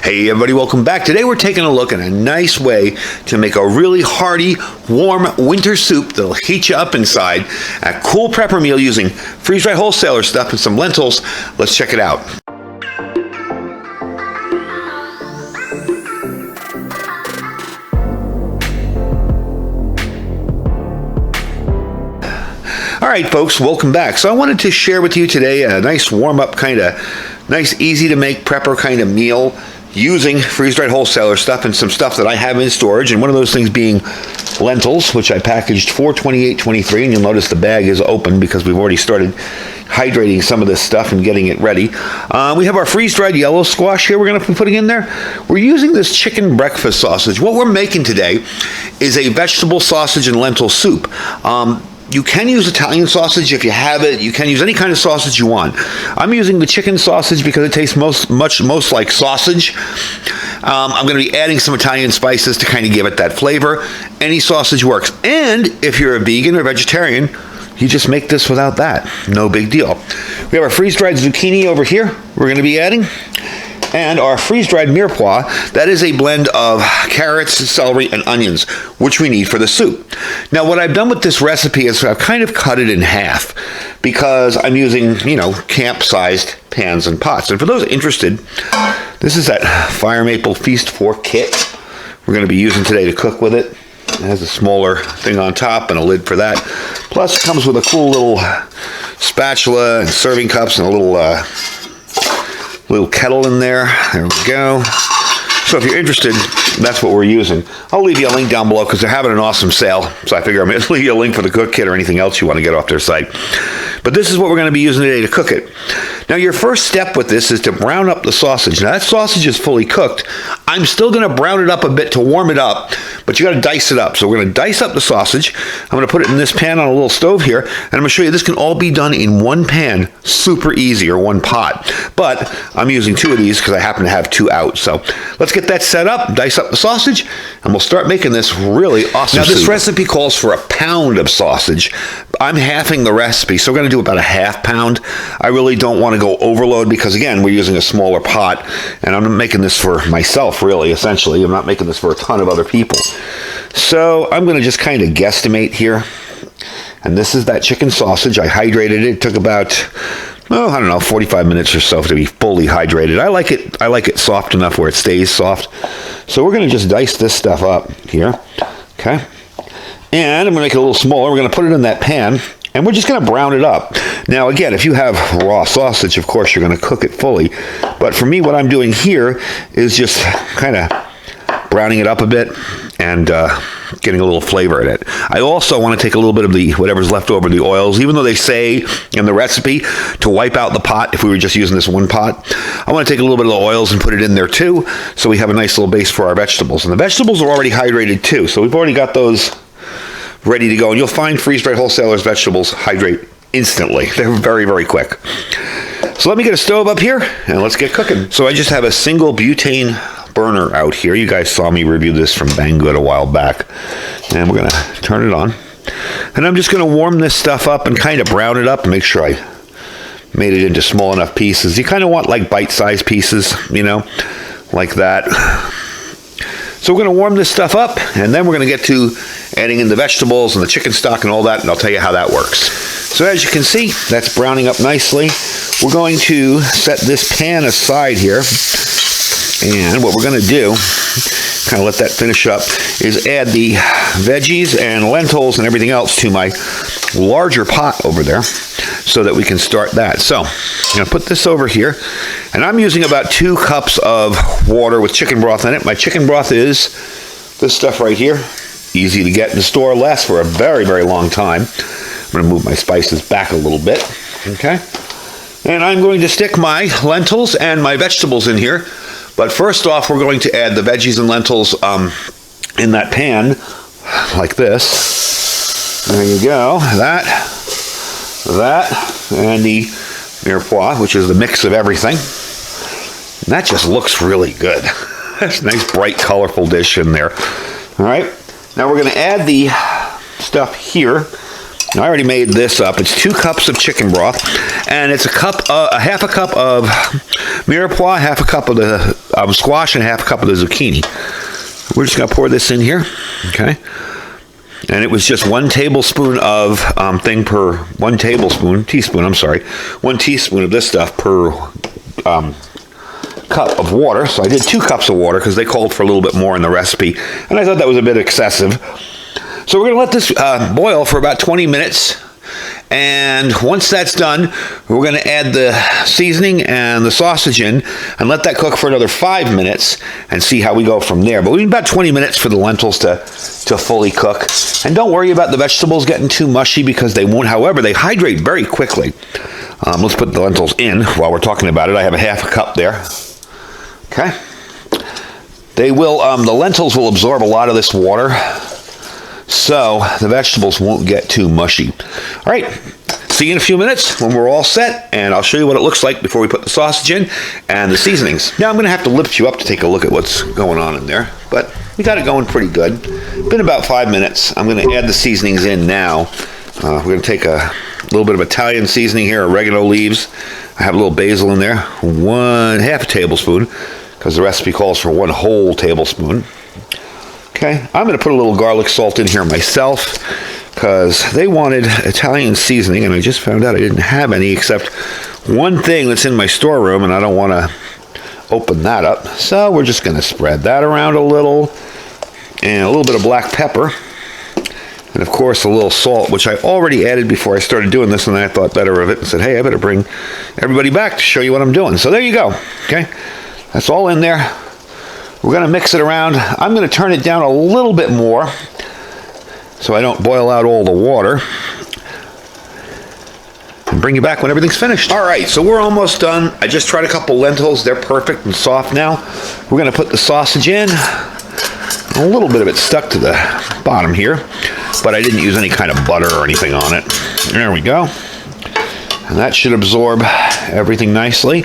Hey everybody, welcome back. Today we're taking a look at a nice way to make a really hearty, warm winter soup that'll heat you up inside. A cool prepper meal using freeze-dried wholesaler stuff and some lentils. Let's check it out. All right, folks, welcome back. So I wanted to share with you today a nice warm-up kind of, nice easy-to-make prepper kind of meal using freeze-dried wholesaler stuff and some stuff that I have in storage, and one of those things being lentils, which I packaged for $28.23, and you'll notice the bag is open because we've already started hydrating some of this stuff and getting it ready. We have our freeze-dried yellow squash here we're going to be putting in there. We're using this chicken breakfast sausage. What we're making today is a vegetable sausage and lentil soup. You can use Italian sausage if you have it. You can use any kind of sausage you want. I'm using the chicken sausage because it tastes most like sausage. I'm going to be adding some Italian spices to kind of give it that flavor. Any sausage works. And if you're a vegan or vegetarian, you just make this without that. No big deal. We have our freeze-dried zucchini over here we're going to be adding. And our freeze-dried mirepoix, that is a blend of carrots, celery, and onions, which we need for the soup. Now, what I've done with this recipe is I've kind of cut it in half because I'm using, camp-sized pans and pots. And for those interested, this is that Firemaple Feast 4 kit we're going to be using today to cook with it. It has a smaller thing on top and a lid for that. Plus, it comes with a cool little spatula and serving cups and a little kettle in there. There we go. So if you're interested, that's what we're using. I'll leave you a link down below because they're having an awesome sale. So I figure I'm going to leave you a link for the cook kit or anything else you want to get off their site. But this is what we're going to be using today to cook it. Now, your first step with this is to brown up the sausage. Now, that sausage is fully cooked. I'm still going to brown it up a bit to warm it up, but you got to dice it up. So we're going to dice up the sausage. I'm going to put it in this pan on a little stove here, and I'm going to show you this can all be done in one pan, super easy, or one pot. But I'm using two of these because I happen to have two out. So let's get that set up, dice up the sausage, and we'll start making this really awesome soup. Now, this recipe calls for a pound of sausage. I'm halving the recipe, so we're going to do about a half pound. I really don't want to go overload because, again, we're using a smaller pot, and I'm making this for myself, really, essentially. I'm not making this for a ton of other people. So I'm going to just kind of guesstimate here. And this is that chicken sausage. I hydrated it. It took about, 45 minutes or so to be fully hydrated. I like it soft enough where it stays soft. So we're going to just dice this stuff up here. Okay. And I'm going to make it a little smaller. We're going to put it in that pan, and we're just going to brown it up. Now, again, if you have raw sausage, of course, you're going to cook it fully. But for me, what I'm doing here is just kind of browning it up a bit and getting a little flavor in it. I also want to take a little bit of the whatever's left over, the oils, even though they say in the recipe to wipe out the pot if we were just using this one pot. I want to take a little bit of the oils and put it in there too, so we have a nice little base for our vegetables. And the vegetables are already hydrated too, so we've already got those ready to go. And you'll find freeze-dried wholesalers vegetables hydrate instantly. They're very, very quick. So let me get a stove up here and let's get cooking. So I just have a single butane burner out here. You guys saw me review this from Banggood a while back. And we're going to turn it on. And I'm just going to warm this stuff up and kind of brown it up and make sure I made it into small enough pieces. You kind of want like bite-sized pieces, like that. So we're going to warm this stuff up, and then we're going to get to adding in the vegetables and the chicken stock and all that, and I'll tell you how that works. So as you can see, that's browning up nicely. We're going to set this pan aside here, and what we're going to do, kind of let that finish up, is add the veggies and lentils and everything else to my larger pot over there so that we can start that. So I'm going to put this over here, and I'm using about 2 cups of water with chicken broth in it. My chicken broth is this stuff right here. Easy to get in the store, lasts for a very, very long time. I'm going to move my spices back a little bit, okay? And I'm going to stick my lentils and my vegetables in here. But first off, we're going to add the veggies and lentils in that pan, like this. There you go. That, and the mirepoix, which is the mix of everything. And that just looks really good. That's a nice, bright, colorful dish in there. All right. Now we're going to add the stuff here. I already made this up. It's 2 cups of chicken broth, and it's a half a cup of mirepoix, half a cup of the squash, and half a cup of the zucchini. We're just going to pour this in here, okay? And it was just 1 tablespoon of one teaspoon of this stuff per cup of water. So I did 2 cups of water because they called for a little bit more in the recipe, and I thought that was a bit excessive. So we're going to let this boil for about 20 minutes. And once that's done, we're going to add the seasoning and the sausage in and let that cook for another 5 minutes and see how we go from there. But we need about 20 minutes for the lentils to fully cook. And don't worry about the vegetables getting too mushy because they won't. However, they hydrate very quickly. Let's put the lentils in while we're talking about it. I have a half a cup there. Okay. They will, the lentils will absorb a lot of this water, so the vegetables won't get too mushy. All right, see you in a few minutes when we're all set, and I'll show you what it looks like before we put the sausage in and the seasonings. Now I'm going to have to lift you up to take a look at what's going on in there, but we got it going pretty good. Been about 5 minutes. I'm going to add the seasonings in now. We're going to take a little bit of Italian seasoning here, oregano leaves. I have a little basil in there, half a tablespoon, because the recipe calls for 1 whole tablespoon. Okay, I'm going to put a little garlic salt in here myself because they wanted Italian seasoning, and I just found out I didn't have any except one thing that's in my storeroom, and I don't want to open that up. So we're just going to spread that around a little, and a little bit of black pepper, and of course a little salt, which I already added before I started doing this, and I thought better of it and said, hey, I better bring everybody back to show you what I'm doing. So there you go. Okay, that's all in there. We're going to mix it around. I'm going to turn it down a little bit more so I don't boil out all the water. And bring you back when everything's finished. All right, so we're almost done. I just tried a couple lentils. They're perfect and soft now. We're going to put the sausage in. A little bit of it stuck to the bottom here, but I didn't use any kind of butter or anything on it. There we go. And that should absorb everything nicely.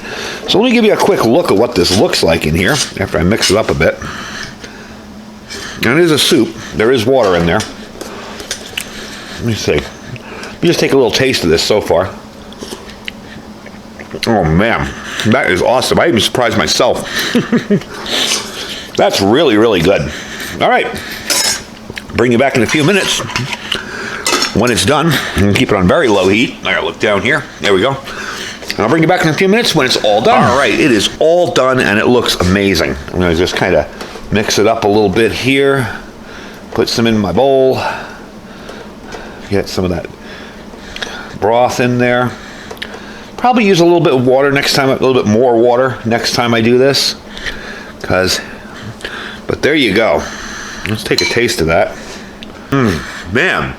So let me give you a quick look at what this looks like in here after I mix it up a bit. And it is a soup. There is water in there. Let me see. Let me just take a little taste of this so far. Oh man, that is awesome. I even surprised myself. That's really, really good. All right. Bring you back in a few minutes. When it's done, you can keep it on very low heat. I gotta look down here. There we go. And I'll bring you back in a few minutes when it's all done. All right, it is all done and it looks amazing. I'm gonna just kind of mix it up a little bit here. Put some in my bowl. Get some of that broth in there. Probably use a little bit of water next time, a little bit more water next time I do this. But there you go. Let's take a taste of that. Man.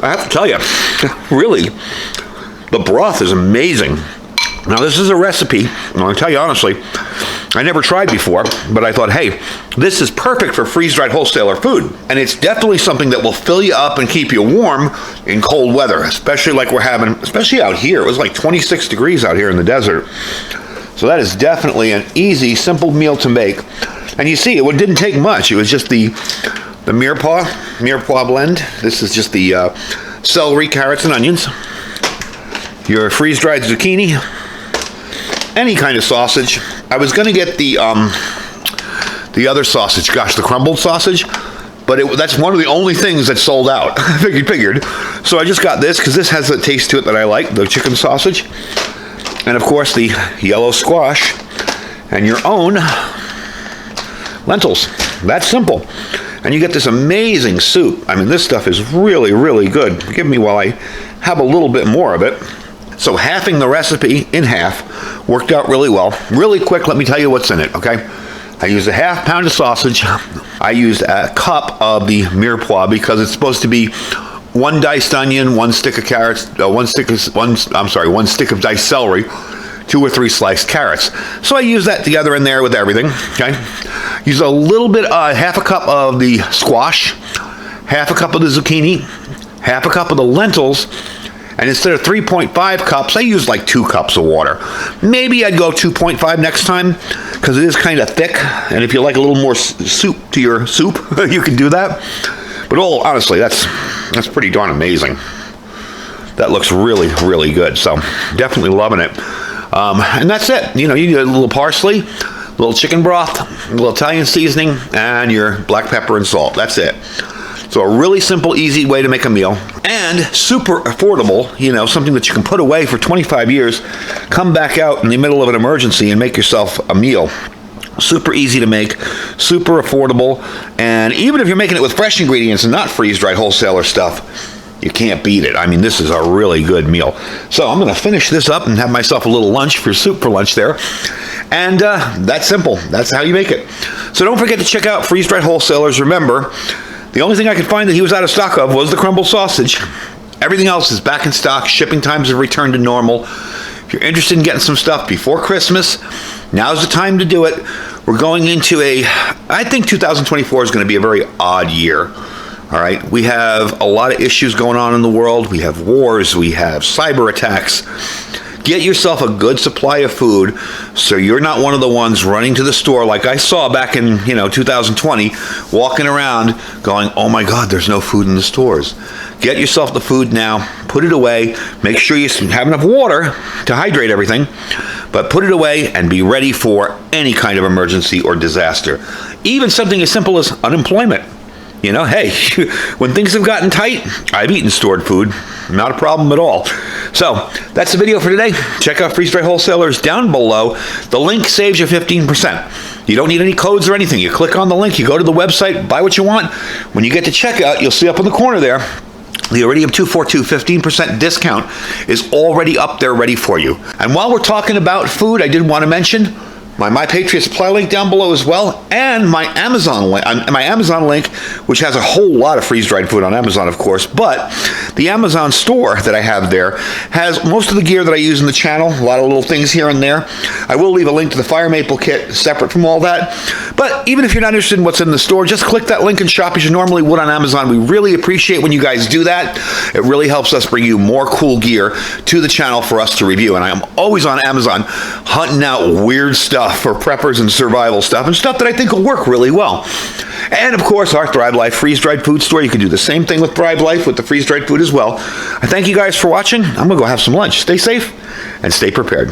I have to tell you, really, the broth is amazing. Now, this is a recipe, and I'll tell you honestly, I never tried before, but I thought, hey, this is perfect for freeze-dried wholesaler food. And it's definitely something that will fill you up and keep you warm in cold weather, especially like we're having, especially out here. It was like 26 degrees out here in the desert. So that is definitely an easy, simple meal to make. And you see, it didn't take much. It was just the mirepoix blend. This is just the celery, carrots, and onions. Your freeze-dried zucchini. Any kind of sausage. I was going to get the other sausage, gosh, the crumbled sausage, but that's one of the only things that sold out. I figured. So I just got this because this has a taste to it that I like, the chicken sausage. And of course the yellow squash and your own lentils. That's simple. And you get this amazing soup. I mean, this stuff is really, really good. Forgive me while I have a little bit more of it. So halving the recipe in half worked out really well. Really quick, let me tell you what's in it, okay? I used a half pound of sausage. I used a cup of the mirepoix because it's supposed to be 1 diced onion, 1 stick of carrots, 1 stick of diced celery, 2 or 3 sliced carrots. So I use that together in there with everything, okay? Use a little bit, half a cup of the squash, half a cup of the zucchini, half a cup of the lentils, and instead of 3.5 cups, I use like 2 cups of water. Maybe I'd go 2.5 next time, because it is kind of thick, and if you like a little more soup to your soup, you can do that. But honestly, that's pretty darn amazing. That looks really, really good, so definitely loving it. And that's it. You need a little parsley, a little chicken broth, a little Italian seasoning, and your black pepper and salt. That's it. So a really simple, easy way to make a meal, and super affordable, something that you can put away for 25 years, come back out in the middle of an emergency and make yourself a meal. Super easy to make, super affordable, and even if you're making it with fresh ingredients and not freeze-dried wholesaler stuff, you can't beat it. I mean, this is a really good meal. So I'm going to finish this up and have myself a little soup for lunch there. And that's simple. That's how you make it. So don't forget to check out Freeze-Dried Wholesalers. Remember, the only thing I could find that he was out of stock of was the crumble sausage. Everything else is back in stock. Shipping times have returned to normal. If you're interested in getting some stuff before Christmas, now's the time to do it. We're going into I think 2024 is going to be a very odd year. All right, we have a lot of issues going on in the world. We have wars, we have cyber attacks. Get yourself a good supply of food so you're not one of the ones running to the store like I saw back in 2020, walking around going, oh my God, there's no food in the stores. Get yourself the food now, put it away, make sure you have enough water to hydrate everything, but put it away and be ready for any kind of emergency or disaster. Even something as simple as unemployment. Hey, when things have gotten tight, I've eaten stored food. Not a problem at all. So, that's the video for today. Check out Freeze-Dried Wholesalers down below. The link saves you 15%. You don't need any codes or anything. You click on the link, you go to the website, buy what you want. When you get to checkout, you'll see up in the corner there, the Iridium 242 15% discount is already up there ready for you. And while we're talking about food, I did want to mention my Patriot Supply link down below as well, and my Amazon link, which has a whole lot of freeze-dried food on Amazon, of course, but the Amazon store that I have there has most of the gear that I use in the channel, a lot of little things here and there. I will leave a link to the Firemaple kit separate from all that, but even if you're not interested in what's in the store, just click that link and shop as you normally would on Amazon. We really appreciate when you guys do that. It really helps us bring you more cool gear to the channel for us to review, and I am always on Amazon hunting out weird stuff for preppers and survival stuff, and stuff that I think will work really well. And of course, our Thrive Life freeze-dried food store. You can do the same thing with Thrive Life with the freeze-dried food as well. I thank you guys for watching. I'm gonna go have some lunch. Stay safe and stay prepared.